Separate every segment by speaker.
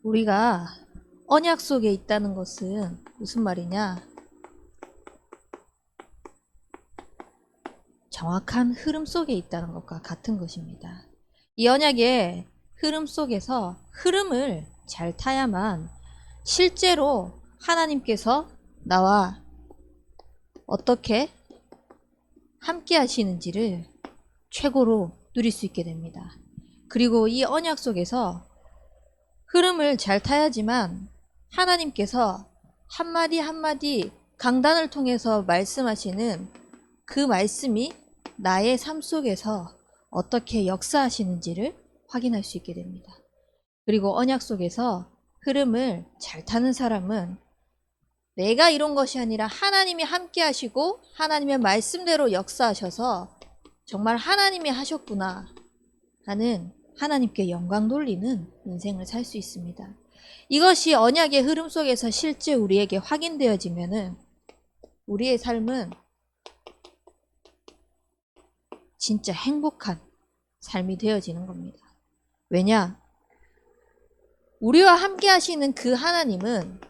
Speaker 1: 우리가 언약 속에 있다는 것은 무슨 말이냐? 정확한 흐름 속에 있다는 것과 같은 것입니다. 이 언약의 흐름 속에서 흐름을 잘 타야만 실제로 하나님께서 나와 어떻게 함께 하시는지를 최고로 누릴 수 있게 됩니다. 그리고 이 언약 속에서 흐름을 잘 타야지만 하나님께서 한마디 한마디 강단을 통해서 말씀하시는 그 말씀이 나의 삶 속에서 어떻게 역사하시는지를 확인할 수 있게 됩니다. 그리고 언약 속에서 흐름을 잘 타는 사람은 내가 이룬 것이 아니라 하나님이 함께 하시고 하나님의 말씀대로 역사하셔서 정말 하나님이 하셨구나 하는 하나님께 영광 돌리는 인생을 살 수 있습니다. 이것이 언약의 흐름 속에서 실제 우리에게 확인되어지면은 우리의 삶은 진짜 행복한 삶이 되어지는 겁니다. 왜냐? 우리와 함께 하시는 그 하나님은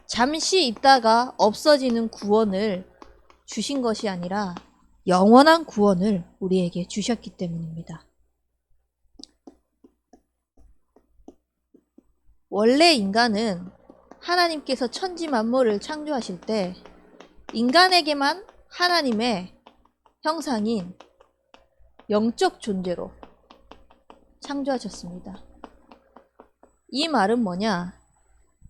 Speaker 1: 잠시 있다가 없어지는 구원을 주신 것이 아니라 영원한 구원을 우리에게 주셨기 때문입니다. 원래 인간은 하나님께서 천지 만물을 창조하실 때 인간에게만 하나님의 형상인 영적 존재로 창조하셨습니다. 이 말은 뭐냐?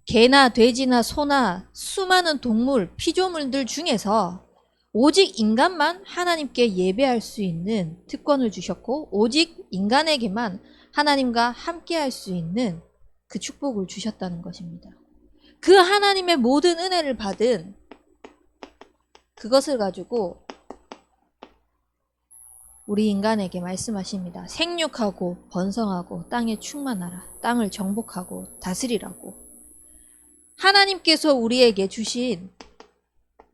Speaker 1: 개나 돼지나 소나 수많은 동물, 피조물들 중에서 오직 인간만 하나님께 예배할 수 있는 특권을 주셨고 오직 인간에게만 하나님과 함께 할 수 있는 그 축복을 주셨다는 것입니다. 그 하나님의 모든 은혜를 받은 그것을 가지고 우리 인간에게 말씀하십니다. 생육하고 번성하고 땅에 충만하라. 땅을 정복하고 다스리라고. 하나님께서 우리에게 주신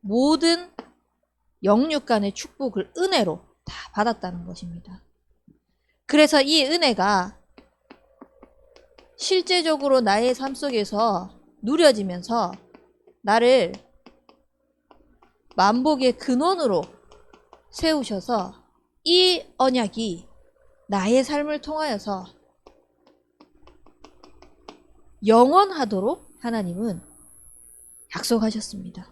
Speaker 1: 모든 영육 간의 축복을 은혜로 다 받았다는 것입니다. 그래서 이 은혜가 실제적으로 나의 삶 속에서 누려지면서 나를 만복의 근원으로 세우셔서 이 언약이 나의 삶을 통하여서 영원하도록 하나님은 약속하셨습니다.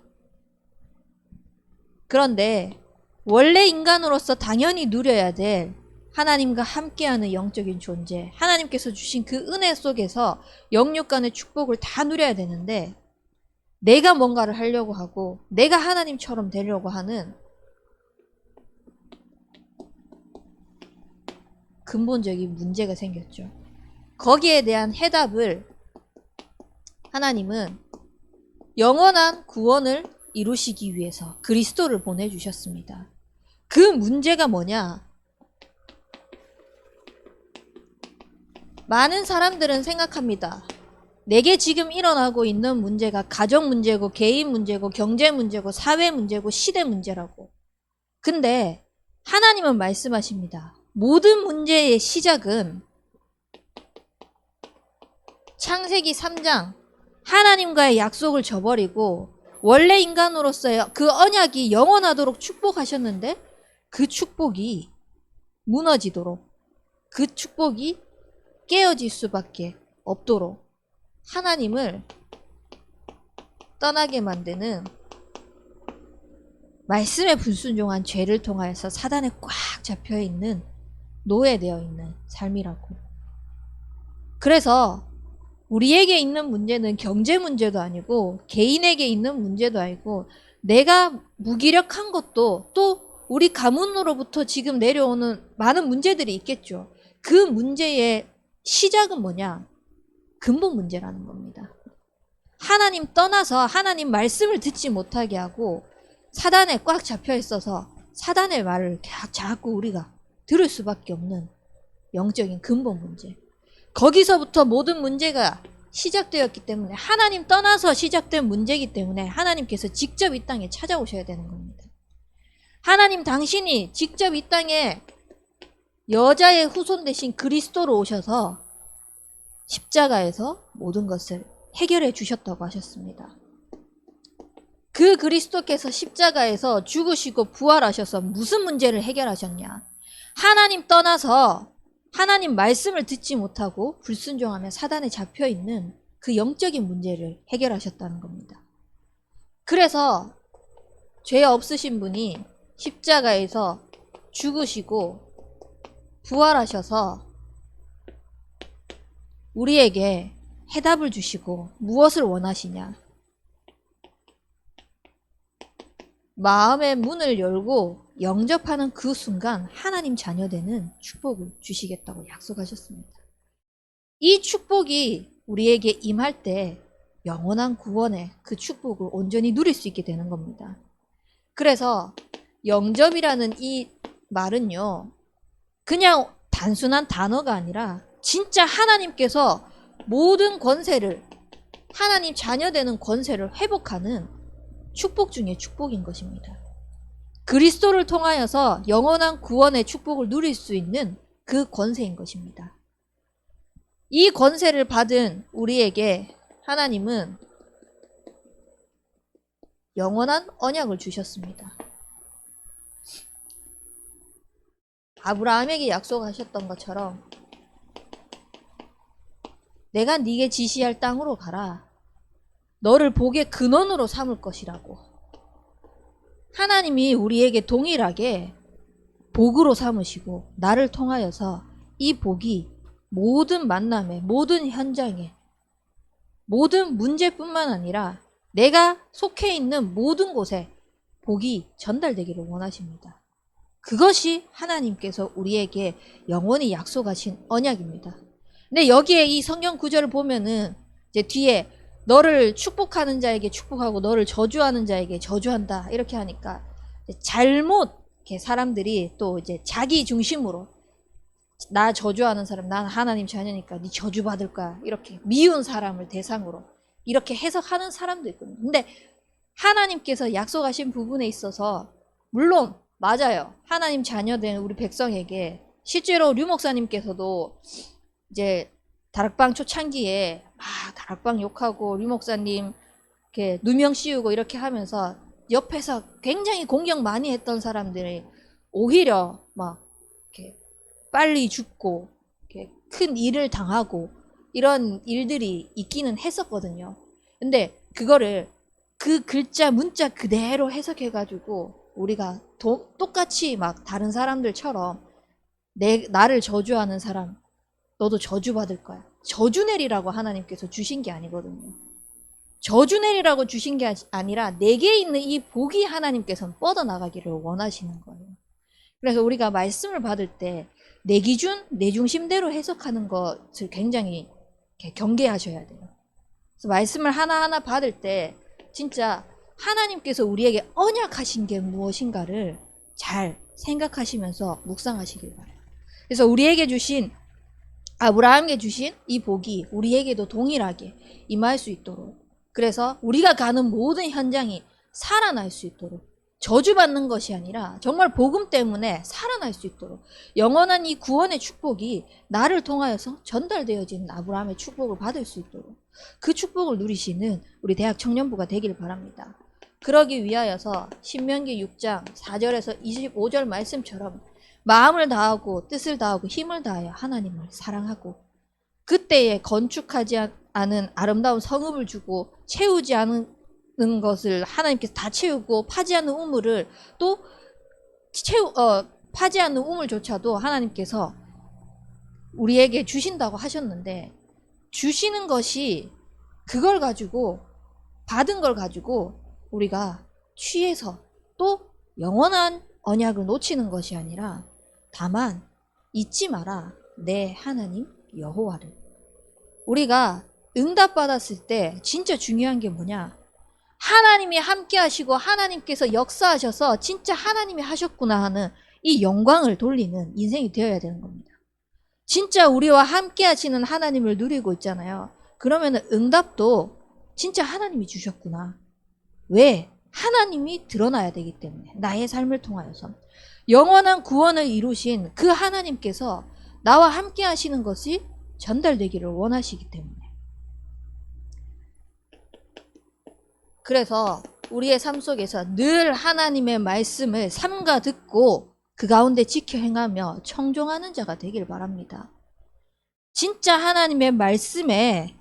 Speaker 1: 그런데 원래 인간으로서 당연히 누려야 될 하나님과 함께하는 영적인 존재, 하나님께서 주신 그 은혜 속에서 영육 간의 축복을 다 누려야 되는데 내가 뭔가를 하려고 하고 내가 하나님처럼 되려고 하는 근본적인 문제가 생겼죠. 거기에 대한 해답을 하나님은 영원한 구원을 이루시기 위해서 그리스도를 보내주셨습니다. 그 문제가 뭐냐? 많은 사람들은 생각합니다. 내게 지금 일어나고 있는 문제가 가정 문제고 개인 문제고 경제 문제고 사회 문제고 시대 문제라고. 근데 하나님은 말씀하십니다. 모든 문제의 시작은 창세기 3장 하나님과의 약속을 저버리고 원래 인간으로서의 그 언약이 영원하도록 축복하셨는데 그 축복이 무너지도록 그 축복이 깨어질 수밖에 없도록 하나님을 떠나게 만드는 말씀에 불순종한 죄를 통하여서 사단에 꽉 잡혀있는 노예되어 있는 삶이라고. 그래서 우리에게 있는 문제는 경제 문제도 아니고 개인에게 있는 문제도 아니고 내가 무기력한 것도 또 우리 가문으로부터 지금 내려오는 많은 문제들이 있겠죠. 그 문제의 시작은 뭐냐? 근본 문제라는 겁니다. 하나님 떠나서 하나님 말씀을 듣지 못하게 하고 사단에 꽉 잡혀 있어서 사단의 말을 자꾸 우리가 들을 수밖에 없는 영적인 근본 문제. 거기서부터 모든 문제가 시작되었기 때문에 하나님 떠나서 시작된 문제이기 때문에 하나님께서 직접 이 땅에 찾아오셔야 되는 겁니다. 하나님 당신이 직접 이 땅에 여자의 후손 대신 그리스도로 오셔서 십자가에서 모든 것을 해결해 주셨다고 하셨습니다. 그 그리스도께서 십자가에서 죽으시고 부활하셔서 무슨 문제를 해결하셨냐? 하나님 떠나서 하나님 말씀을 듣지 못하고 불순종하며 사단에 잡혀 있는 그 영적인 문제를 해결하셨다는 겁니다. 그래서 죄 없으신 분이 십자가에서 죽으시고 부활하셔서 우리에게 해답을 주시고 무엇을 원하시냐? 마음의 문을 열고 영접하는 그 순간 하나님 자녀되는 축복을 주시겠다고 약속하셨습니다. 이 축복이 우리에게 임할 때 영원한 구원의 그 축복을 온전히 누릴 수 있게 되는 겁니다. 그래서 영접이라는 이 말은요, 그냥 단순한 단어가 아니라 진짜 하나님께서 모든 권세를, 하나님 자녀되는 권세를 회복하는 축복 중에 축복인 것입니다. 그리스도를 통하여서 영원한 구원의 축복을 누릴 수 있는 그 권세인 것입니다. 이 권세를 받은 우리에게 하나님은 영원한 언약을 주셨습니다. 아브라함에게 약속하셨던 것처럼 내가 네게 지시할 땅으로 가라. 너를 복의 근원으로 삼을 것이라고. 하나님이 우리에게 동일하게 복으로 삼으시고 나를 통하여서 이 복이 모든 만남에, 모든 현장에, 모든 문제뿐만 아니라 내가 속해 있는 모든 곳에 복이 전달되기를 원하십니다. 그것이 하나님께서 우리에게 영원히 약속하신 언약입니다. 근데 여기에 이 성경 구절을 보면은 이제 뒤에 너를 축복하는 자에게 축복하고 너를 저주하는 자에게 저주한다 이렇게 하니까 잘못 이렇게 사람들이 또 이제 자기 중심으로 나 저주하는 사람, 난 하나님 자녀니까 네 저주받을 거야 이렇게 미운 사람을 대상으로 이렇게 해석하는 사람도 있거든요. 근데 하나님께서 약속하신 부분에 있어서 물론 맞아요. 하나님 자녀된 우리 백성에게 실제로 류 목사님께서도 이제 다락방 초창기에 막 다락방 욕하고 류 목사님 이렇게 누명 씌우고 이렇게 하면서 옆에서 굉장히 공격 많이 했던 사람들이 오히려 막 이렇게 빨리 죽고 이렇게 큰 일을 당하고 이런 일들이 있기는 했었거든요. 근데 그거를 그 글자 문자 그대로 해석해가지고 우리가 똑같이 막 다른 사람들처럼 나를 저주하는 사람 너도 저주받을 거야. 저주 내리라고 하나님께서 주신 게 아니거든요. 저주 내리라고 주신 게 아니라 내게 있는 이 복이 하나님께서는 뻗어나가기를 원하시는 거예요. 그래서 우리가 말씀을 받을 때 내 기준, 내 중심대로 해석하는 것을 굉장히 경계하셔야 돼요. 그래서 말씀을 하나하나 받을 때 진짜 하나님께서 우리에게 언약하신 게 무엇인가를 잘 생각하시면서 묵상하시길 바라요. 그래서 우리에게 주신 아브라함에게 주신 이 복이 우리에게도 동일하게 임할 수 있도록 그래서 우리가 가는 모든 현장이 살아날 수 있도록 저주받는 것이 아니라 정말 복음 때문에 살아날 수 있도록 영원한 이 구원의 축복이 나를 통하여서 전달되어지는 아브라함의 축복을 받을 수 있도록 그 축복을 누리시는 우리 대학 청년부가 되길 바랍니다. 그러기 위하여서 신명기 6장 4절에서 25절 말씀처럼 마음을 다하고 뜻을 다하고 힘을 다하여 하나님을 사랑하고 그때에 건축하지 않은 아름다운 성읍을 주고 채우지 않은 것을 하나님께서 다 채우고 파지 않는 우물을 또 파지 않는 우물조차도 하나님께서 우리에게 주신다고 하셨는데 주시는 것이 그걸 가지고 받은 걸 가지고 우리가 취해서 또 영원한 언약을 놓치는 것이 아니라 다만 잊지 마라 내 하나님 여호와를. 우리가 응답받았을 때 진짜 중요한 게 뭐냐? 하나님이 함께 하시고 하나님께서 역사하셔서 진짜 하나님이 하셨구나 하는 이 영광을 돌리는 인생이 되어야 되는 겁니다. 진짜 우리와 함께 하시는 하나님을 누리고 있잖아요. 그러면 응답도 진짜 하나님이 주셨구나. 왜? 하나님이 드러나야 되기 때문에 나의 삶을 통하여서 영원한 구원을 이루신 그 하나님께서 나와 함께 하시는 것이 전달되기를 원하시기 때문에. 그래서 우리의 삶 속에서 늘 하나님의 말씀을 삼가 듣고 그 가운데 지켜 행하며 청종하는 자가 되길 바랍니다. 진짜 하나님의 말씀에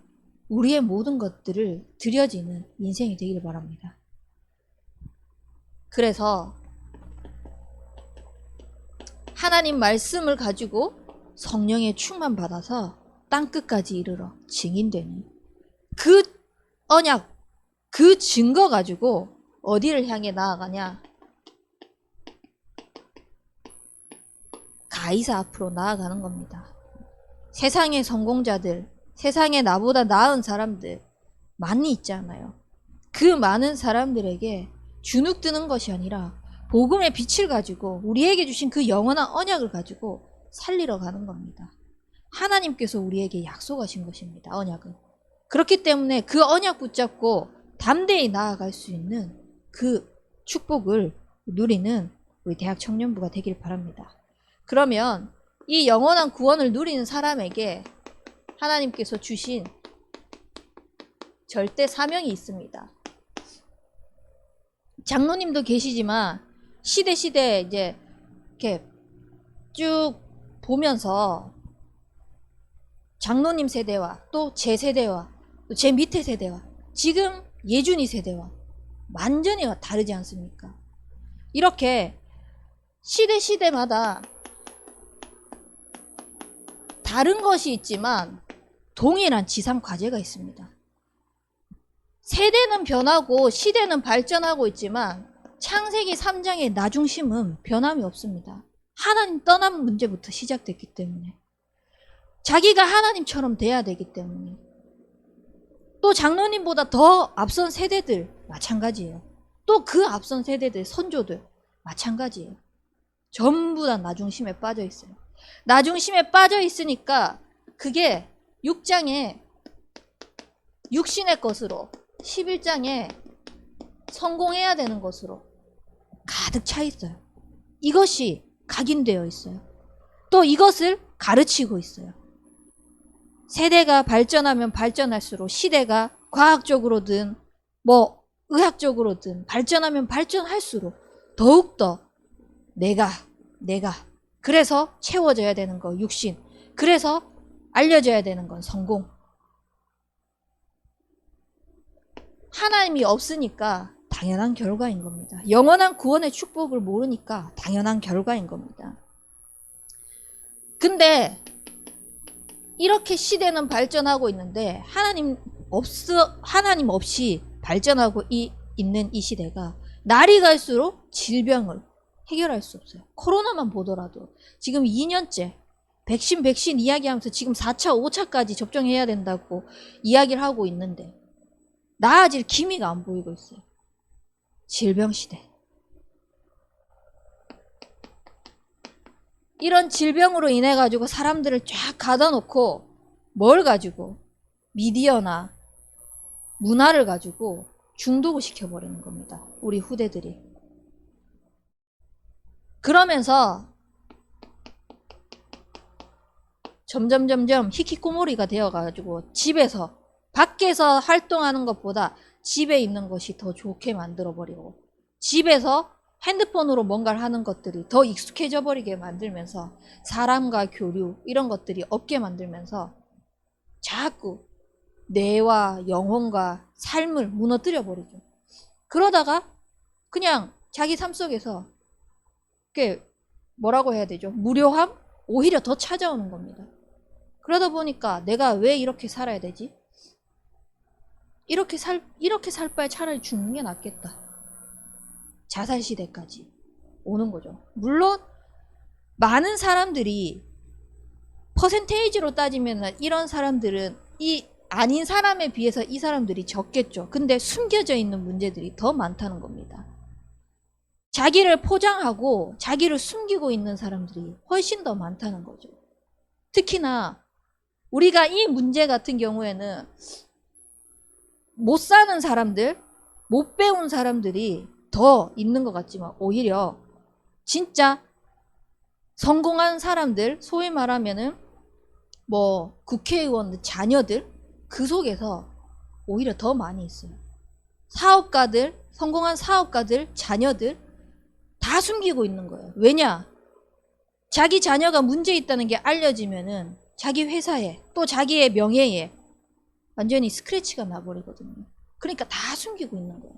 Speaker 1: 우리의 모든 것들을 드려지는 인생이 되길 바랍니다. 그래서 하나님 말씀을 가지고 성령의 충만 받아서 땅끝까지 이르러 증인되는 그 언약, 그 증거 가지고 어디를 향해 나아가냐? 가이사 앞으로 나아가는 겁니다. 세상의 성공자들, 세상에 나보다 나은 사람들 많이 있잖아요. 그 많은 사람들에게 주눅드는 것이 아니라 복음의 빛을 가지고 우리에게 주신 그 영원한 언약을 가지고 살리러 가는 겁니다. 하나님께서 우리에게 약속하신 것입니다. 언약은. 그렇기 때문에 그 언약 붙잡고 담대히 나아갈 수 있는 그 축복을 누리는 우리 대학 청년부가 되길 바랍니다. 그러면 이 영원한 구원을 누리는 사람에게 하나님께서 주신 절대 사명이 있습니다. 장로님도 계시지만 시대 이제 이렇게 쭉 보면서 장로님 세대와 또 제 세대와 또 제 밑에 세대와 지금 예준이 세대와 완전히 다르지 않습니까? 이렇게 시대마다 다른 것이 있지만 동일한 지상 과제가 있습니다. 세대는 변하고 시대는 발전하고 있지만 창세기 3장의 나중심은 변함이 없습니다. 하나님 떠난 문제부터 시작됐기 때문에 자기가 하나님처럼 돼야 되기 때문에 또 장로님보다 더 앞선 세대들 마찬가지예요. 또 그 앞선 세대들 선조들 마찬가지예요. 전부 다 나중심에 빠져 있어요. 나중심에 빠져 있으니까 그게 6장에 육신의 것으로 11장에 성공해야 되는 것으로 가득 차 있어요. 이것이 각인되어 있어요. 또 이것을 가르치고 있어요. 세대가 발전하면 발전할수록 시대가 과학적으로든 뭐 의학적으로든 발전하면 발전할수록 더욱더 내가 그래서 채워져야 되는 거 육신, 그래서 알려져야 되는 건 성공. 하나님이 없으니까 당연한 결과인 겁니다. 영원한 구원의 축복을 모르니까 당연한 결과인 겁니다. 근데 이렇게 시대는 발전하고 있는데 하나님 없이 발전하고 있는 이 시대가 날이 갈수록 질병을 해결할 수 없어요. 코로나만 보더라도 지금 2년째 백신 이야기하면서 지금 4차, 5차까지 접종해야 된다고 이야기를 하고 있는데 나아질 기미가 안 보이고 있어요. 질병 시대. 이런 질병으로 인해 가지고 사람들을 쫙 가둬놓고 뭘 가지고 미디어나 문화를 가지고 중독을 시켜버리는 겁니다. 우리 후대들이. 그러면서 점점 히키코모리가 되어가지고 집에서 밖에서 활동하는 것보다 집에 있는 것이 더 좋게 만들어버리고 집에서 핸드폰으로 뭔가를 하는 것들이 더 익숙해져 버리게 만들면서 사람과 교류 이런 것들이 없게 만들면서 자꾸 뇌와 영혼과 삶을 무너뜨려 버리죠. 그러다가 그냥 자기 삶 속에서 그게 뭐라고 해야 되죠? 무료함? 오히려 더 찾아오는 겁니다. 그러다 보니까 내가 왜 이렇게 살아야 되지? 이렇게 살 바에 차라리 죽는 게 낫겠다. 자살 시대까지 오는 거죠. 물론 많은 사람들이 퍼센테이지로 따지면 이런 사람들은 이 아닌 사람에 비해서 이 사람들이 적겠죠. 근데 숨겨져 있는 문제들이 더 많다는 겁니다. 자기를 포장하고 자기를 숨기고 있는 사람들이 훨씬 더 많다는 거죠. 특히나 우리가 이 문제 같은 경우에는 못 사는 사람들, 못 배운 사람들이 더 있는 것 같지만 오히려 진짜 성공한 사람들, 소위 말하면은 뭐 국회의원 자녀들 그 속에서 오히려 더 많이 있어요. 사업가들, 성공한 사업가들 자녀들 다 숨기고 있는 거예요. 왜냐? 자기 자녀가 문제 있다는 게 알려지면은 자기 회사에 또 자기의 명예에 완전히 스크래치가 나버리거든요. 그러니까 다 숨기고 있는 거예요.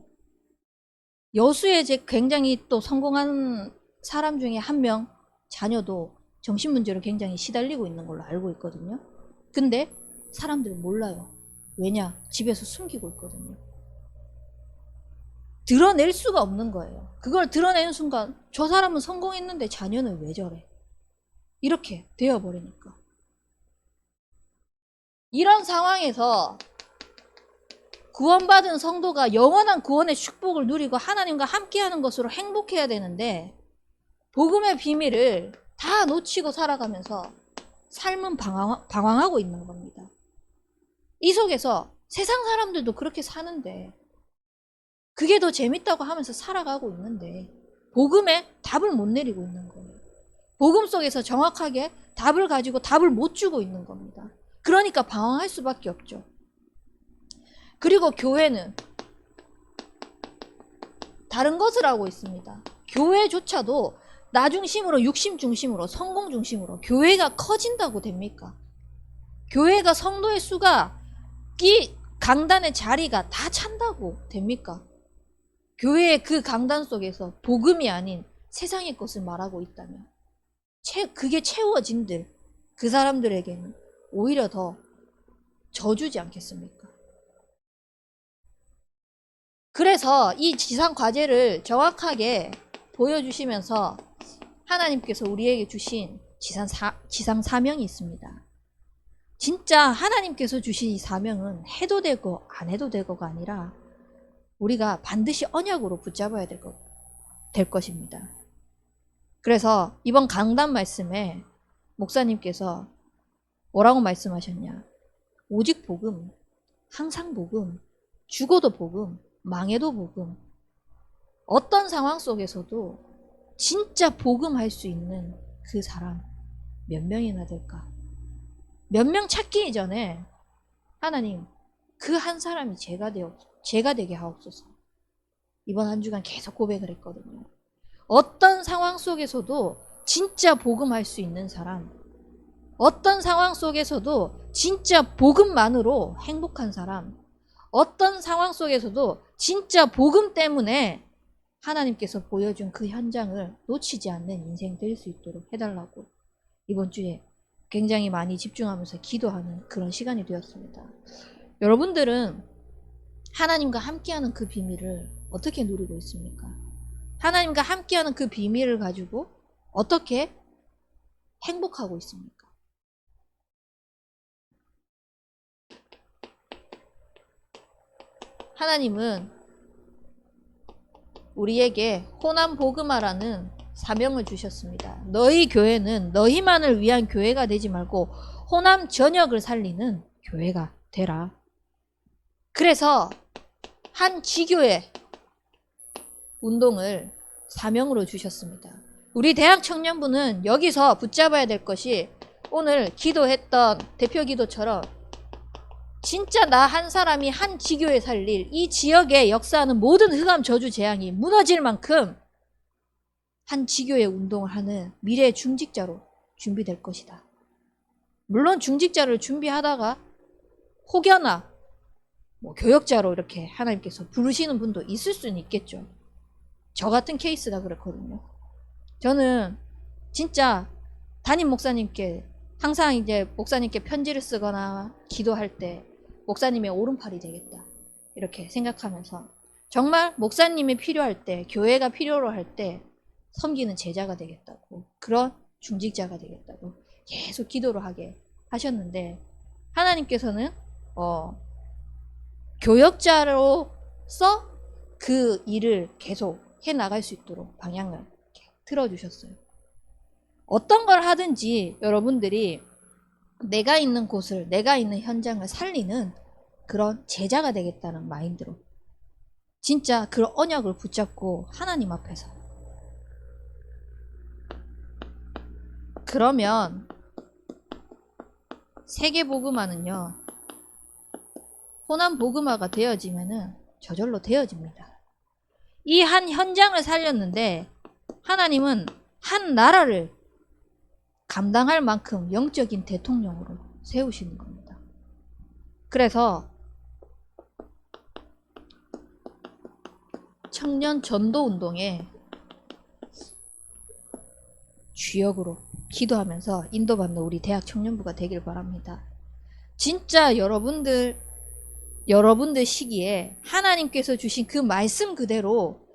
Speaker 1: 여수에 제 굉장히 또 성공한 사람 중에 한 명 자녀도 정신문제로 굉장히 시달리고 있는 걸로 알고 있거든요. 근데 사람들은 몰라요. 왜냐? 집에서 숨기고 있거든요. 드러낼 수가 없는 거예요. 그걸 드러내는 순간 저 사람은 성공했는데 자녀는 왜 저래? 이렇게 되어버리니까. 이런 상황에서 구원받은 성도가 영원한 구원의 축복을 누리고 하나님과 함께하는 것으로 행복해야 되는데 복음의 비밀을 다 놓치고 살아가면서 삶은 방황하고 있는 겁니다. 이 속에서 세상 사람들도 그렇게 사는데 그게 더 재밌다고 하면서 살아가고 있는데 복음에 답을 못 내리고 있는 거예요. 복음 속에서 정확하게 답을 가지고 답을 못 주고 있는 겁니다. 그러니까 방황할 수밖에 없죠. 그리고 교회는 다른 것을 하고 있습니다. 교회조차도 나 중심으로, 육심 중심으로, 성공 중심으로 교회가 커진다고 됩니까? 교회가 성도의 수가 이 강단의 자리가 다 찬다고 됩니까? 교회의 그 강단 속에서 복음이 아닌 세상의 것을 말하고 있다면 그게 채워진들 그 사람들에게는 오히려 더 저주지 않겠습니까? 그래서 이 지상 과제를 정확하게 보여주시면서 하나님께서 우리에게 주신 지상 사명이 있습니다. 진짜 하나님께서 주신 이 사명은 해도 되고 안 해도 되고가 아니라 우리가 반드시 언약으로 붙잡아야 될 것입니다. 그래서 이번 강단 말씀에 목사님께서 뭐라고 말씀하셨냐? 오직 복음, 항상 복음, 죽어도 복음, 망해도 복음. 어떤 상황 속에서도 진짜 복음할 수 있는 그 사람 몇 명이나 될까? 몇 명 찾기 이전에 하나님 그 한 사람이 제가 되게 하옵소서. 이번 한 주간 계속 고백을 했거든요. 어떤 상황 속에서도 진짜 복음할 수 있는 사람, 어떤 상황 속에서도 진짜 복음만으로 행복한 사람, 어떤 상황 속에서도 진짜 복음 때문에 하나님께서 보여준 그 현장을 놓치지 않는 인생 될 수 있도록 해달라고 이번 주에 굉장히 많이 집중하면서 기도하는 그런 시간이 되었습니다. 여러분들은 하나님과 함께하는 그 비밀을 어떻게 누리고 있습니까? 하나님과 함께하는 그 비밀을 가지고 어떻게 행복하고 있습니까? 하나님은 우리에게 호남 복음화라는 사명을 주셨습니다. 너희 교회는 너희만을 위한 교회가 되지 말고 호남 전역을 살리는 교회가 되라. 그래서 한 지교회 운동을 사명으로 주셨습니다. 우리 대학 청년부는 여기서 붙잡아야 될 것이 오늘 기도했던 대표 기도처럼 진짜 나 한 사람이 한 지교에 살릴 이 지역에 역사하는 모든 흑암 저주 재앙이 무너질 만큼 한 지교의 운동을 하는 미래의 중직자로 준비될 것이다. 물론 중직자를 준비하다가 혹여나 교역자로 이렇게 하나님께서 부르시는 분도 있을 수는 있겠죠. 저 같은 케이스가 그렇거든요. 저는 진짜 담임 목사님께 항상 이제 목사님께 편지를 쓰거나 기도할 때 목사님의 오른팔이 되겠다 이렇게 생각하면서 정말 목사님이 필요할 때 교회가 필요로 할 때 섬기는 제자가 되겠다고 그런 중직자가 되겠다고 계속 기도를 하게 하셨는데 하나님께서는 교역자로서 그 일을 계속 해나갈 수 있도록 방향을 틀어주셨어요. 어떤 걸 하든지 여러분들이 내가 있는 곳을 내가 있는 현장을 살리는 그런 제자가 되겠다는 마인드로 진짜 그런 언약을 붙잡고 하나님 앞에서 그러면 세계 복음화는요, 호남 복음화가 되어지면은 저절로 되어집니다. 이 한 현장을 살렸는데 하나님은 한 나라를 감당할 만큼 영적인 대통령으로 세우시는 겁니다. 그래서 청년 전도 운동에 주역으로 기도하면서 인도받는 우리 대학 청년부가 되길 바랍니다. 진짜 여러분들 시기에 하나님께서 주신 그 말씀 그대로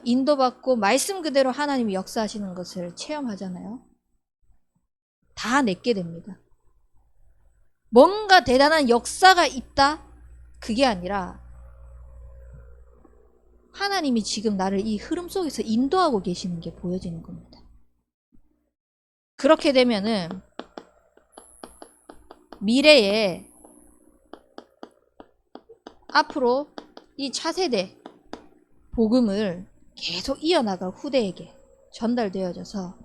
Speaker 1: 인도받고 말씀 그대로 하나님이 역사하시는 것을 체험하잖아요. 다 내게 됩니다. 뭔가 대단한 역사가 있다? 그게 아니라 하나님이 지금 나를 이 흐름 속에서 인도하고 계시는 게 보여지는 겁니다. 그렇게 되면은 미래에 앞으로 이 차세대 복음을 계속 이어나갈 후대에게 전달되어져서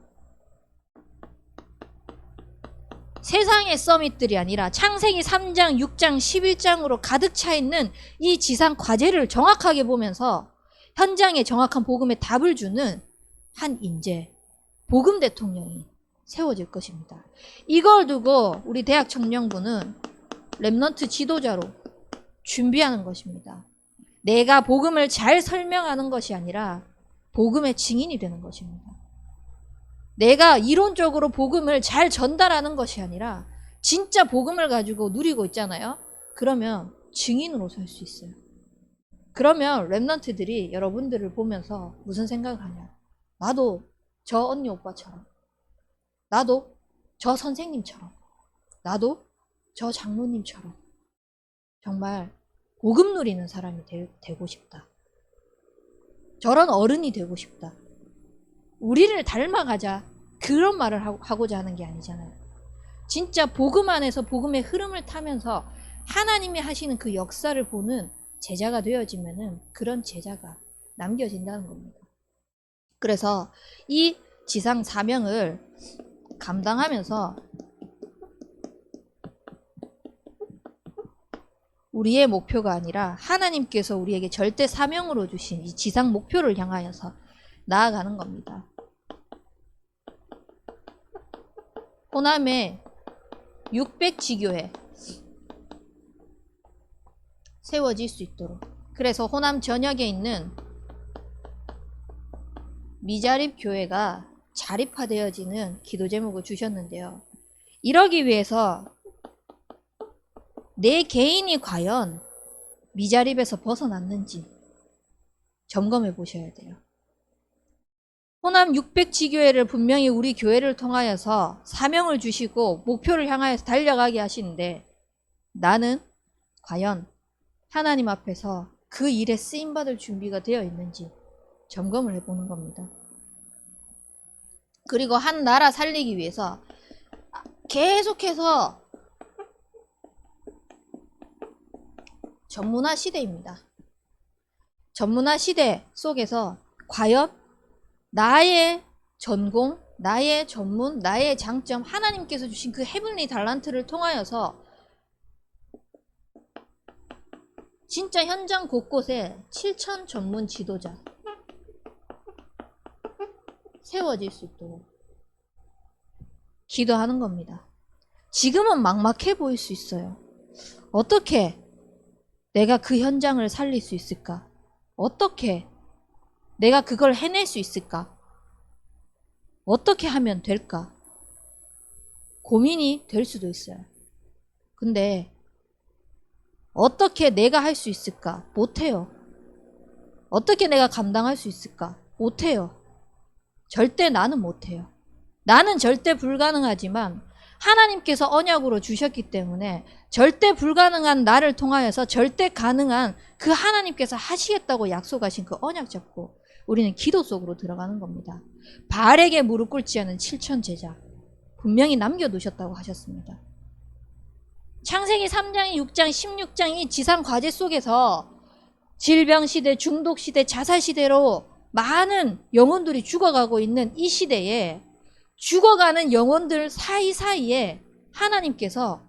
Speaker 1: 세상의 서밋들이 아니라 창세기 3장, 6장, 11장으로 가득 차 있는 이 지상 과제를 정확하게 보면서 현장에 정확한 복음의 답을 주는 한 인재, 복음 대통령이 세워질 것입니다. 이걸 두고 우리 대학 청년부는 렘넌트 지도자로 준비하는 것입니다. 내가 복음을 잘 설명하는 것이 아니라 복음의 증인이 되는 것입니다. 내가 이론적으로 복음을 잘 전달하는 것이 아니라 진짜 복음을 가지고 누리고 있잖아요. 그러면 증인으로 설 수 있어요. 그러면 렘넌트들이 여러분들을 보면서 무슨 생각을 하냐. 나도 저 언니 오빠처럼, 나도 저 선생님처럼, 나도 저 장로님처럼 정말 복음 누리는 사람이 되고 싶다. 저런 어른이 되고 싶다. 우리를 닮아가자. 그런 말을 하고자 하는 게 아니잖아요. 진짜 복음 안에서 복음의 흐름을 타면서 하나님이 하시는 그 역사를 보는 제자가 되어지면은 그런 제자가 남겨진다는 겁니다. 그래서 이 지상 사명을 감당하면서 우리의 목표가 아니라 하나님께서 우리에게 절대 사명으로 주신 이 지상 목표를 향하여서 나아가는 겁니다. 호남에 600지교회 세워질 수 있도록, 그래서 호남 전역에 있는 미자립 교회가 자립화되어지는 기도 제목을 주셨는데요. 이러기 위해서 내 개인이 과연 미자립에서 벗어났는지 점검해 보셔야 돼요. 호남 600지교회를 분명히 우리 교회를 통하여서 사명을 주시고 목표를 향하여서 달려가게 하시는데 나는 과연 하나님 앞에서 그 일에 쓰임받을 준비가 되어 있는지 점검을 해보는 겁니다. 그리고 한 나라 살리기 위해서 계속해서 전문화 시대입니다. 전문화 시대 속에서 과연 나의 전공, 나의 전문, 나의 장점, 하나님께서 주신 그 헤븐리 달란트를 통하여서 진짜 현장 곳곳에 7천 전문 지도자 세워질 수 있도록 기도하는 겁니다. 지금은 막막해 보일 수 있어요. 어떻게 내가 그 현장을 살릴 수 있을까? 어떻게 내가 그걸 해낼 수 있을까? 어떻게 하면 될까? 고민이 될 수도 있어요. 근데 어떻게 내가 할 수 있을까? 못해요. 어떻게 내가 감당할 수 있을까? 못해요. 절대 나는 못해요. 나는 절대 불가능하지만 하나님께서 언약으로 주셨기 때문에 절대 불가능한 나를 통하여서 절대 가능한 그 하나님께서 하시겠다고 약속하신 그 언약 잡고 우리는 기도 속으로 들어가는 겁니다. 바알에게 무릎 꿇지 않은 7천 제자 분명히 남겨두셨다고 하셨습니다. 창세기 3장, 6장, 16장 이 지상 과제 속에서 질병시대, 중독시대, 자살시대로 많은 영혼들이 죽어가고 있는 이 시대에 죽어가는 영혼들 사이사이에 하나님께서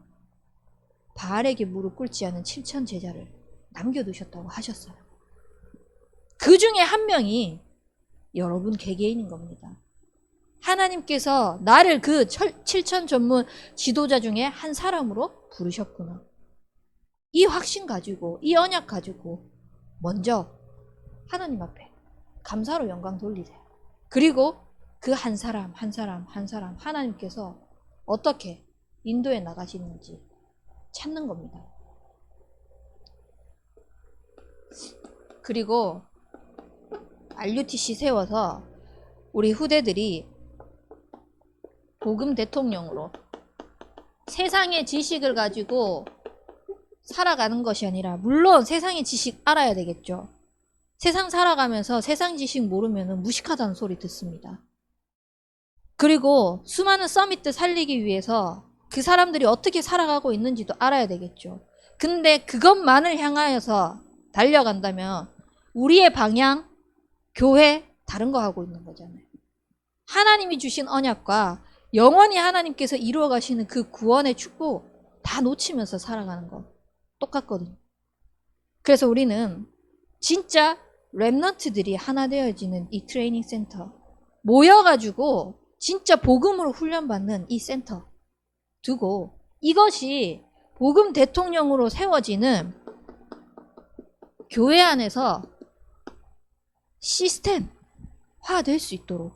Speaker 1: 바알에게 무릎 꿇지 않은 7천 제자를 남겨두셨다고 하셨어요. 그 중에 한 명이 여러분 개개인인 겁니다. 하나님께서 나를 그 7천 전문 지도자 중에 한 사람으로 부르셨구나. 이 확신 가지고, 이 언약 가지고 먼저 하나님 앞에 감사로 영광 돌리세요. 그리고 그 한 사람 한 사람 한 사람 하나님께서 어떻게 인도해 나가시는지 찾는 겁니다. 그리고 RUTC 세워서 우리 후대들이 복음 대통령으로 세상의 지식을 가지고 살아가는 것이 아니라, 물론 세상의 지식 알아야 되겠죠. 세상 살아가면서 세상 지식 모르면 무식하다는 소리 듣습니다. 그리고 수많은 서밋들 살리기 위해서 그 사람들이 어떻게 살아가고 있는지도 알아야 되겠죠. 근데 그것만을 향하여서 달려간다면 우리의 방향, 교회 다른 거 하고 있는 거잖아요. 하나님이 주신 언약과 영원히 하나님께서 이루어 가시는 그 구원의 축복 다 놓치면서 살아가는 거 똑같거든요. 그래서 우리는 진짜 랩넌트들이 하나 되어지는 이 트레이닝 센터, 모여가지고 진짜 복음으로 훈련받는 이 센터 두고, 이것이 복음 대통령으로 세워지는 교회 안에서 시스템화 될 수 있도록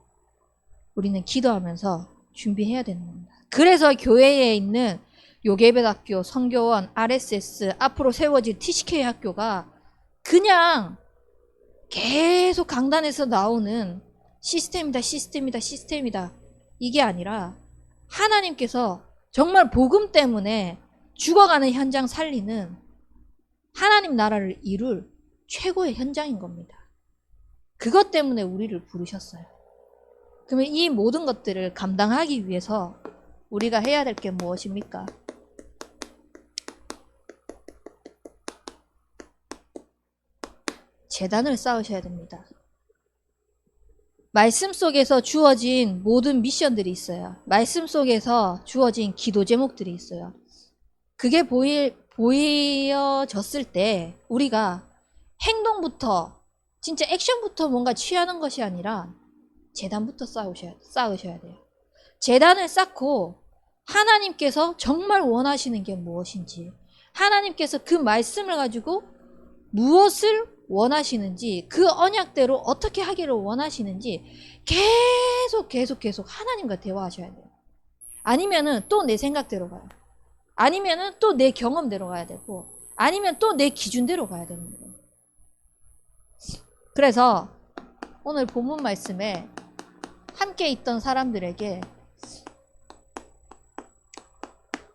Speaker 1: 우리는 기도하면서 준비해야 되는 겁니다. 그래서 교회에 있는 요괴배학교, 성교원, RSS, 앞으로 세워질 TCK 학교가 그냥 계속 강단에서 나오는 시스템이다, 시스템이다, 시스템이다, 이게 아니라 하나님께서 정말 복음 때문에 죽어가는 현장 살리는 하나님 나라를 이룰 최고의 현장인 겁니다. 그것 때문에 우리를 부르셨어요. 그러면 이 모든 것들을 감당하기 위해서 우리가 해야 될 게 무엇입니까? 재단을 쌓으셔야 됩니다. 말씀 속에서 주어진 모든 미션들이 있어요. 말씀 속에서 주어진 기도 제목들이 있어요. 그게 보여졌을 때 우리가 행동부터, 진짜 액션부터 뭔가 취하는 것이 아니라 재단부터 쌓으셔야 돼요. 재단을 쌓고 하나님께서 정말 원하시는 게 무엇인지, 하나님께서 그 말씀을 가지고 무엇을 원하시는지, 그 언약대로 어떻게 하기를 원하시는지 계속 하나님과 대화하셔야 돼요. 아니면은 또 내 생각대로 가요. 아니면은 또 내 경험대로 가야 되고, 아니면 또 내 기준대로 가야 되는 거예요. 그래서 오늘 본문 말씀에 함께 있던 사람들에게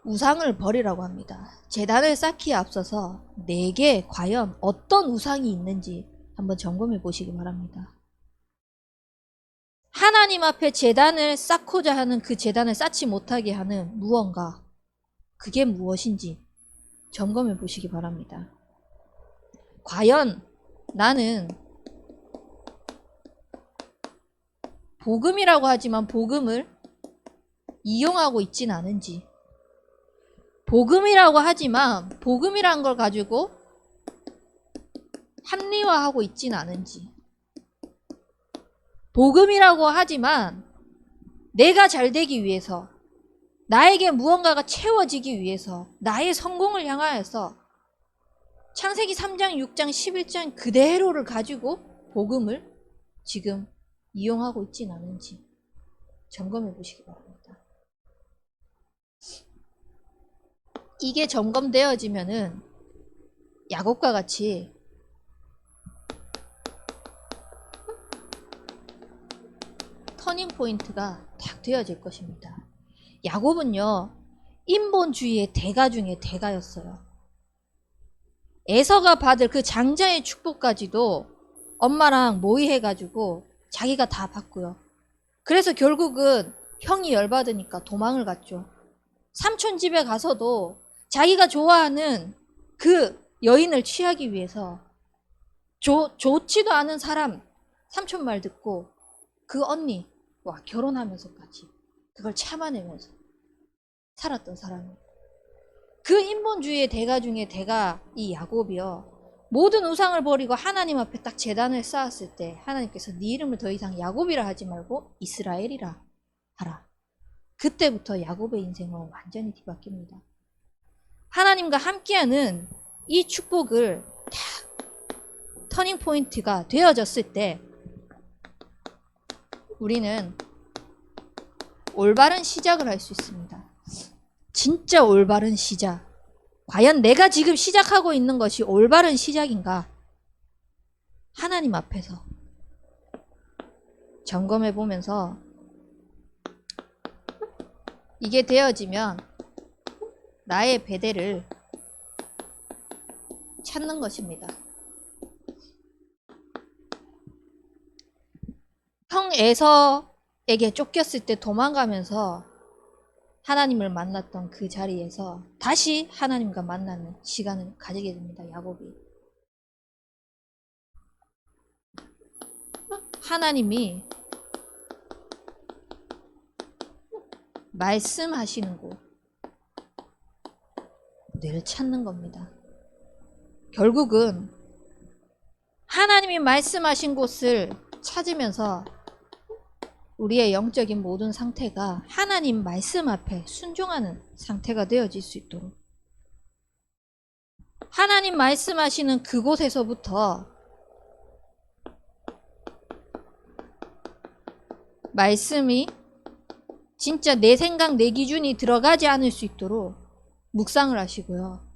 Speaker 1: 우상을 버리라고 합니다. 제단을 쌓기에 앞서서 내게 과연 어떤 우상이 있는지 한번 점검해 보시기 바랍니다. 하나님 앞에 제단을 쌓고자 하는 그 제단을 쌓지 못하게 하는 무언가, 그게 무엇인지 점검해 보시기 바랍니다. 과연 나는 복음이라고 하지만 복음을 이용하고 있진 않은지, 복음이라고 하지만 복음이란 걸 가지고 합리화하고 있진 않은지, 복음이라고 하지만 내가 잘 되기 위해서, 나에게 무언가가 채워지기 위해서, 나의 성공을 향하여서 창세기 3장, 6장, 11장 그대로를 가지고 복음을 지금 이용하고 있진 않은지 점검해 보시기 바랍니다. 이게 점검되어지면은 야곱과 같이 터닝 포인트가 딱 되어질 것입니다. 야곱은요, 인본주의의 대가 중에 대가였어요. 에서가 받을 그 장자의 축복까지도 엄마랑 모의해가지고 자기가 다 받고요. 그래서 결국은 형이 열받으니까 도망을 갔죠. 삼촌 집에 가서도 자기가 좋아하는 그 여인을 취하기 위해서 좋지도 않은 사람, 삼촌 말 듣고 그 언니와 결혼하면서까지 그걸 참아내면서 살았던 사람입니다. 그 인본주의의 대가 중에 대가 이 야곱이요. 모든 우상을 버리고 하나님 앞에 딱 제단을 쌓았을 때 하나님께서 네 이름을 더 이상 야곱이라 하지 말고 이스라엘이라 하라. 그때부터 야곱의 인생은 완전히 뒤바뀝니다. 하나님과 함께하는 이 축복을 딱 터닝 포인트가 되어졌을 때 우리는 올바른 시작을 할 수 있습니다. 진짜 올바른 시작. 과연 내가 지금 시작하고 있는 것이 올바른 시작인가? 하나님 앞에서 점검해 보면서 이게 되어지면 나의 베델을 찾는 것입니다. 형 에서에게 쫓겼을 때 도망가면서 하나님을 만났던 그 자리에서 다시 하나님과 만나는 시간을 가지게 됩니다. 야곱이. 하나님이 말씀하시는 곳 늘 찾는 겁니다. 결국은 하나님이 말씀하신 곳을 찾으면서 우리의 영적인 모든 상태가 하나님 말씀 앞에 순종하는 상태가 되어질 수 있도록 하나님 말씀하시는 그곳에서부터 말씀이 진짜 내 생각, 내 기준이 들어가지 않을 수 있도록 묵상을 하시고요.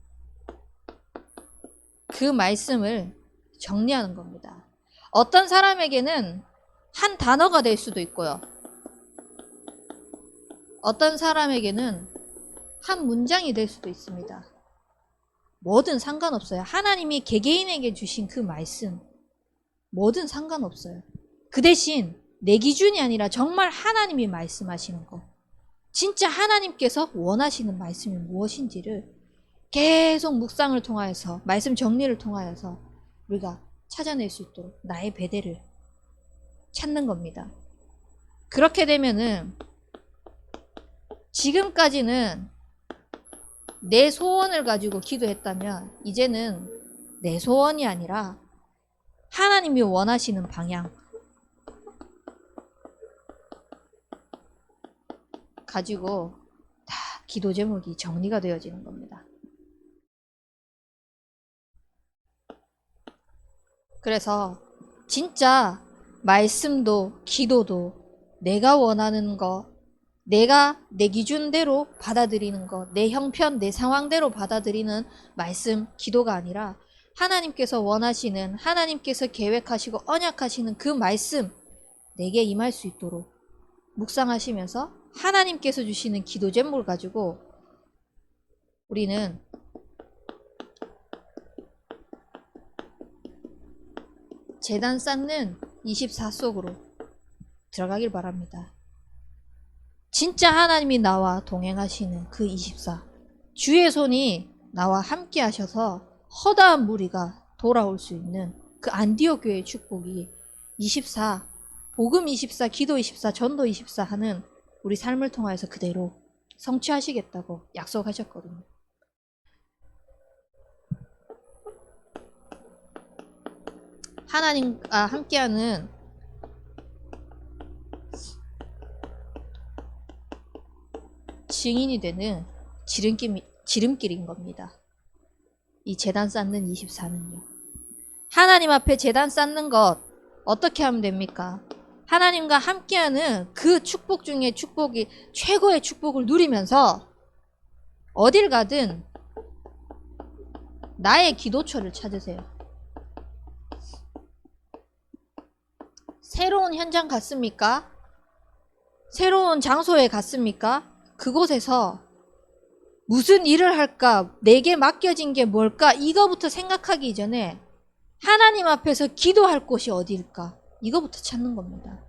Speaker 1: 그 말씀을 정리하는 겁니다. 어떤 사람에게는 한 단어가 될 수도 있고요. 어떤 사람에게는 한 문장이 될 수도 있습니다. 뭐든 상관없어요. 하나님이 개개인에게 주신 그 말씀, 뭐든 상관없어요. 그 대신 내 기준이 아니라 정말 하나님이 말씀하시는 거, 진짜 하나님께서 원하시는 말씀이 무엇인지를 계속 묵상을 통하여서, 말씀 정리를 통하여서 우리가 찾아낼 수 있도록 나의 베델을 찾는 겁니다. 그렇게 되면은 지금까지는 내 소원을 가지고 기도했다면 이제는 내 소원이 아니라 하나님이 원하시는 방향 가지고 다 기도 제목이 정리가 되어지는 겁니다. 그래서 진짜 말씀도 기도도 내가 원하는 거, 내가 내 기준대로 받아들이는 거, 내 형편, 내 상황대로 받아들이는 말씀, 기도가 아니라 하나님께서 원하시는, 하나님께서 계획하시고 언약하시는 그 말씀 내게 임할 수 있도록 묵상하시면서 하나님께서 주시는 기도 제목을 가지고 우리는 제단 쌓는 24 속으로 들어가길 바랍니다. 진짜 하나님이 나와 동행하시는 그 24, 주의 손이 나와 함께 하셔서 허다한 무리가 돌아올 수 있는 그 안디옥 교회의 축복이 24, 복음 24, 기도 24, 전도 24 하는 우리 삶을 통하여서 그대로 성취하시겠다고 약속하셨거든요. 하나님과 함께하는 증인이 되는 지름길인 겁니다. 이 제단 쌓는 24는요. 하나님 앞에 제단 쌓는 것 어떻게 하면 됩니까? 하나님과 함께하는 그 축복 중에 축복이 최고의 축복을 누리면서 어딜 가든 나의 기도처를 찾으세요. 새로운 현장 갔습니까? 새로운 장소에 갔습니까? 그곳에서 무슨 일을 할까? 내게 맡겨진 게 뭘까? 이거부터 생각하기 이전에 하나님 앞에서 기도할 곳이 어디일까? 이거부터 찾는 겁니다.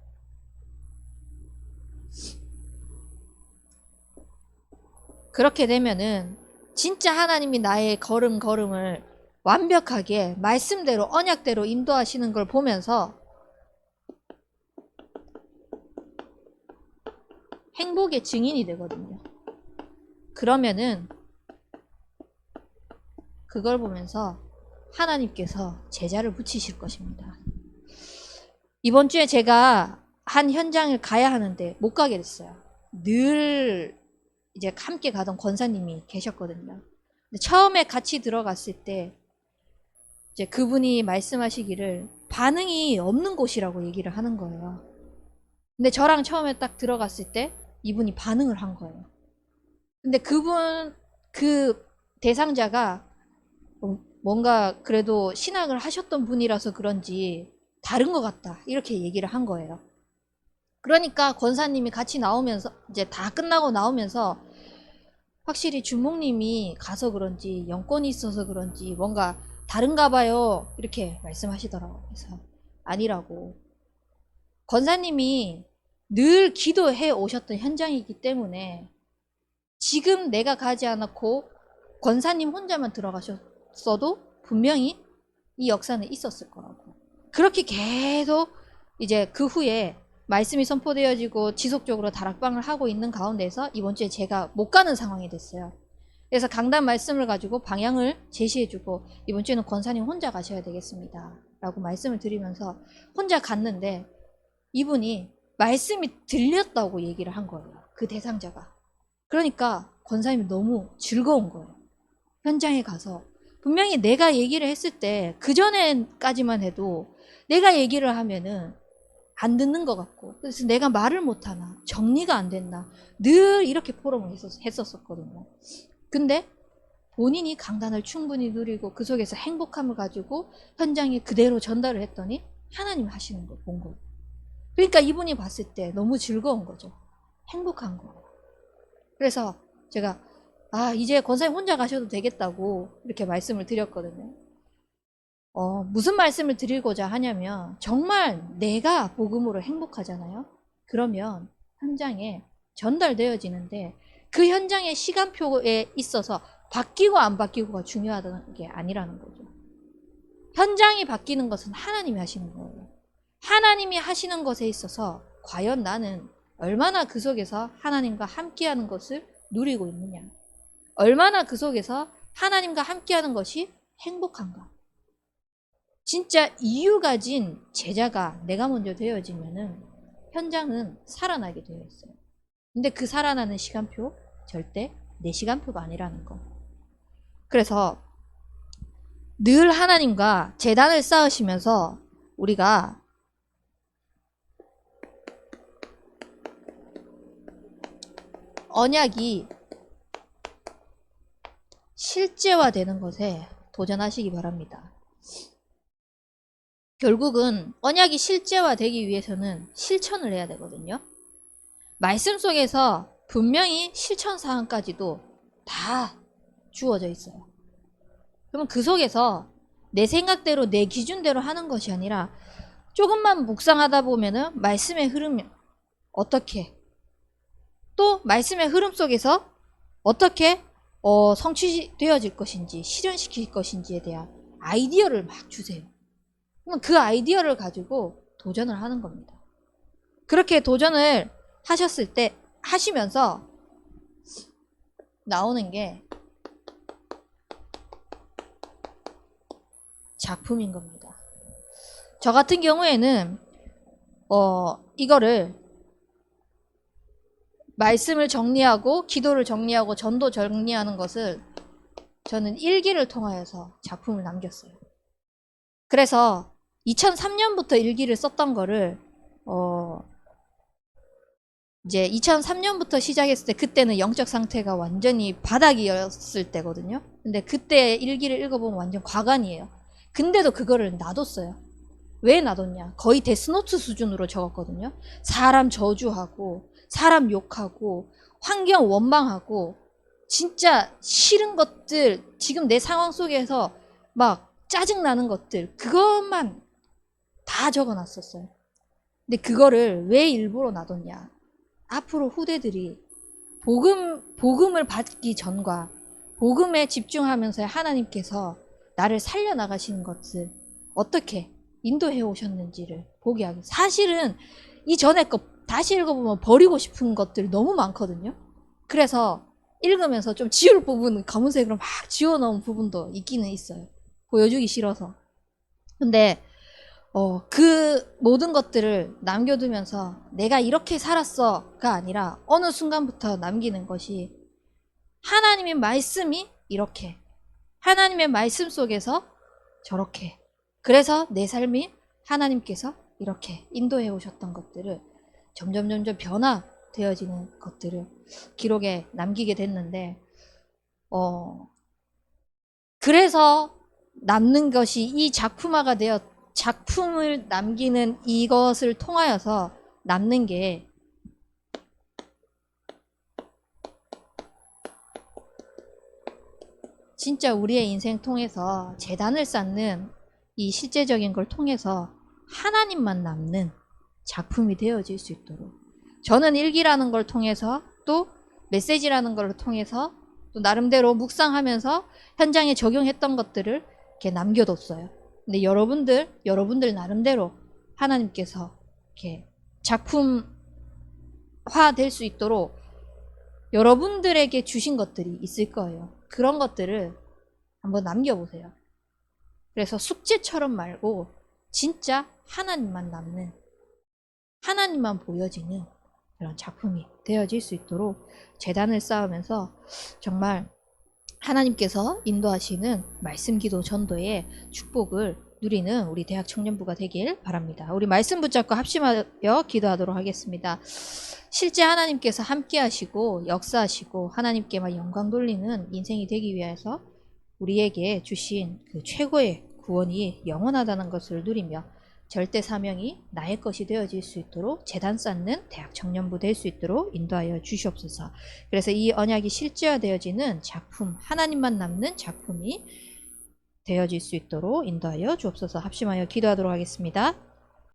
Speaker 1: 그렇게 되면은 진짜 하나님이 나의 걸음걸음을 완벽하게 말씀대로 언약대로 인도하시는 걸 보면서 행복의 증인이 되거든요. 그러면은 그걸 보면서 하나님께서 제자를 붙이실 것입니다. 이번 주에 제가 한 현장을 가야 하는데 못 가게 됐어요. 늘 이제 함께 가던 권사님이 계셨거든요. 근데 처음에 같이 들어갔을 때 이제 그분이 말씀하시기를 반응이 없는 곳이라고 얘기를 하는 거예요. 근데 저랑 처음에 딱 들어갔을 때 이분이 반응을 한 거예요. 근데 그 대상자가 뭔가 그래도 신학을 하셨던 분이라서 그런지 다른 것 같다. 이렇게 얘기를 한 거예요. 그러니까 권사님이 같이 나오면서 이제 다 끝나고 나오면서 확실히 주목님이 가서 그런지 영권이 있어서 그런지 뭔가 다른가 봐요. 이렇게 말씀하시더라고요. 그래서 아니라고. 권사님이 늘 기도해 오셨던 현장이기 때문에 지금 내가 가지 않았고 권사님 혼자만 들어가셨어도 분명히 이 역사는 있었을 거라고. 그렇게 계속 이제 그 후에 말씀이 선포되어지고 지속적으로 다락방을 하고 있는 가운데서 이번 주에 제가 못 가는 상황이 됐어요. 그래서 강단 말씀을 가지고 방향을 제시해주고 이번 주에는 권사님 혼자 가셔야 되겠습니다. 라고 말씀을 드리면서 혼자 갔는데 이분이 말씀이 들렸다고 얘기를 한 거예요. 그 대상자가. 그러니까 권사님이 너무 즐거운 거예요. 현장에 가서. 분명히 내가 얘기를 했을 때 그전에까지만 해도 내가 얘기를 하면은 안 듣는 것 같고 그래서 내가 말을 못하나 정리가 안 됐나 늘 이렇게 포럼을 했었거든요. 근데 본인이 강단을 충분히 누리고 그 속에서 행복함을 가지고 현장에 그대로 전달을 했더니 하나님 하시는 걸 본 거예요. 그러니까 이분이 봤을 때 너무 즐거운 거죠. 행복한 거예요. 그래서 제가 이제 권사님 혼자 가셔도 되겠다고 이렇게 말씀을 드렸거든요. 무슨 말씀을 드리고자 하냐면 정말 내가 복음으로 행복하잖아요. 그러면 현장에 전달되어지는데 그 현장의 시간표에 있어서 바뀌고 안 바뀌고가 중요하다는 게 아니라는 거죠. 현장이 바뀌는 것은 하나님이 하시는 거예요. 하나님이 하시는 것에 있어서 과연 나는 얼마나 그 속에서 하나님과 함께하는 것을 누리고 있느냐. 얼마나 그 속에서 하나님과 함께하는 것이 행복한가. 진짜 이유 가진 제자가 내가 먼저 되어지면은 현장은 살아나게 되어 있어요. 근데 그 살아나는 시간표 절대 내 시간표가 아니라는 거. 그래서 늘 하나님과 재단을 쌓으시면서 우리가 언약이 실제화되는 것에 도전하시기 바랍니다. 결국은 언약이 실제화되기 위해서는 실천을 해야 되거든요. 말씀 속에서 분명히 실천 사항까지도 다 주어져 있어요. 그러면 그 속에서 내 생각대로 내 기준대로 하는 것이 아니라 조금만 묵상하다 보면은 말씀의 흐름이 어떻게 또 말씀의 흐름 속에서 어떻게 성취되어질 것인지 실현시킬 것인지에 대한 아이디어를 막 주세요. 그럼 그 아이디어를 가지고 도전을 하는 겁니다. 그렇게 도전을 하셨을 때 하시면서 나오는 게 작품인 겁니다. 저 같은 경우에는 이거를 말씀을 정리하고 기도를 정리하고 전도 정리하는 것을 저는 일기를 통하여서 작품을 남겼어요. 그래서 2003년부터 일기를 썼던 거를 이제 2003년부터 시작했을 때 그때는 영적 상태가 완전히 바닥이었을 때거든요. 근데 그때 일기를 읽어보면 완전 과간이에요. 근데도 그거를 놔뒀어요. 왜 놔뒀냐? 거의 데스노트 수준으로 적었거든요. 사람 저주하고 사람 욕하고 환경 원망하고 진짜 싫은 것들 지금 내 상황 속에서 막 짜증나는 것들 그것만 다 적어놨었어요. 근데 그거를 왜 일부러 놔뒀냐? 앞으로 후대들이 복음을 받기 전과 복음에 집중하면서 하나님께서 나를 살려나가시는 것을 어떻게 인도해 오셨는지를 보게 하기. 사실은 이전에 거 다시 읽어보면 버리고 싶은 것들 너무 많거든요. 그래서 읽으면서 좀 지울 부분, 검은색으로 막 지워놓은 부분도 있기는 있어요. 보여주기 싫어서. 근데 그 모든 것들을 남겨두면서 내가 이렇게 살았어가 아니라 어느 순간부터 남기는 것이 하나님의 말씀이 이렇게, 하나님의 말씀 속에서 저렇게, 그래서 내 삶이 하나님께서 이렇게 인도해 오셨던 것들을 점점 변화되어지는 것들을 기록에 남기게 됐는데, 그래서 남는 것이 이 작품화가 되어 작품을 남기는 이것을 통하여서 남는 게 진짜 우리의 인생 통해서 재단을 쌓는 이 실제적인 걸 통해서 하나님만 남는 작품이 되어질 수 있도록, 저는 일기라는 걸 통해서 또 메시지라는 걸 통해서 또 나름대로 묵상하면서 현장에 적용했던 것들을 이렇게 남겨뒀어요. 근데 여러분들 나름대로 하나님께서 이렇게 작품화 될 수 있도록 여러분들에게 주신 것들이 있을 거예요. 그런 것들을 한번 남겨보세요. 그래서 숙제처럼 말고 진짜 하나님만 남는, 하나님만 보여지는 그런 작품이 되어질 수 있도록 재단을 쌓으면서 정말 하나님께서 인도하시는 말씀 기도 전도의 축복을 누리는 우리 대학 청년부가 되길 바랍니다. 우리 말씀 붙잡고 합심하여 기도하도록 하겠습니다. 실제 하나님께서 함께 하시고 역사하시고 하나님께만 영광 돌리는 인생이 되기 위해서 우리에게 주신 그 최고의 구원이 영원하다는 것을 누리며 절대 사명이 나의 것이 되어질 수 있도록 재단 쌓는 대학 청년부 될 수 있도록 인도하여 주시옵소서. 그래서 이 언약이 실제화되어지는 작품, 하나님만 남는 작품이 되어질 수 있도록 인도하여 주옵소서. 합심하여 기도하도록 하겠습니다.